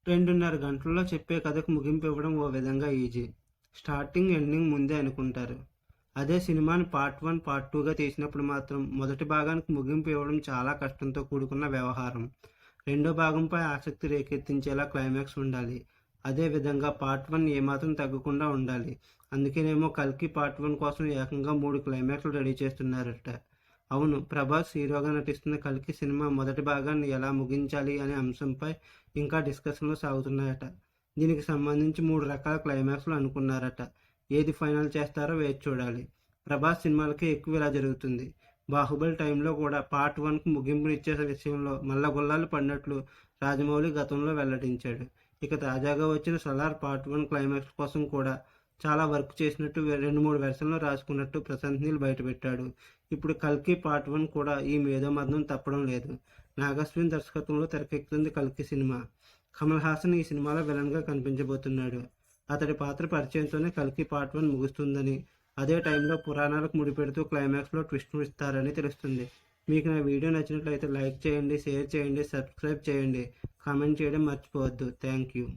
2.5 గంటల్లో చెప్పే కథకు ముగింపు ఇవ్వడం ఓ విధంగా ఈజీ. స్టార్టింగ్, ఎండింగ్ ముందే అనుకుంటారు. అదే సినిమాని పార్ట్ 1, పార్ట్ 2గా తీసినప్పుడు మాత్రం మొదటి భాగానికి ముగింపు ఇవ్వడం చాలా కష్టంతో కూడుకున్న వ్యవహారం. రెండో భాగంపై ఆసక్తి రేకెత్తించేలా క్లైమాక్స్ ఉండాలి. అదే విధంగా పార్ట్ 1 ఏమాత్రం తగ్గకుండా ఉండాలి. అందుకేనేమో కల్కి పార్ట్ 1 కోసం ఏకంగా 3 క్లైమాక్స్లు రెడీ చేస్తున్నారట. అవును, ప్రభాస్ హీరోగా నటిస్తున్న కల్కి సినిమా మొదటి భాగాన్ని ఎలా ముగించాలి అనే అంశంపై ఇంకా డిస్కషన్లు సాగుతున్నాయట. దీనికి సంబంధించి 3 రకాల క్లైమాక్స్లు అనుకున్నారట. ఏది ఫైనల్ చేస్తారో వేచి చూడాలి. ప్రభాస్ సినిమాలకి ఎక్కువ ఇలా జరుగుతుంది. బాహుబలి టైంలో కూడా పార్ట్ 1కు ముగింపునిచ్చే విషయంలో మల్లగుల్లాలు పడినట్లు రాజమౌళి గతంలో వెల్లడించాడు. ఇక తాజాగా వచ్చిన సలార్ పార్ట్ 1 క్లైమాక్స్ కోసం కూడా చాలా వర్క్ చేసినట్టు 2-3 వెర్షన్లు రాసుకున్నట్టు ప్రశాంత్ నీల్ బయటపెట్టాడు. ఇప్పుడు కల్కి పార్ట్ 1 కూడా ఈ మేధోమథనం తప్పడం లేదు. నాగశ్విన్ దర్శకత్వంలో తెరకెక్కుతుంది కల్కి సినిమా. కమల్ హాసన్ ఈ సినిమాలో విలన్గా కనిపించబోతున్నాడు. అతడి పాత్ర పరిచయంతోనే కల్కి పార్ట్ 1 ముగుస్తుందని, అదే టైంలో పురాణాలకు ముడిపెడుతూ క్లైమాక్స్లో ట్విస్ట్ ఇస్తారని తెలుస్తుంది. మీకు నా వీడియో నచ్చినట్లయితే లైక్ చేయండి, షేర్ చేయండి, సబ్స్క్రైబ్ చేయండి, కామెంట్ చేయడం మర్చిపోవద్దు. Thank you.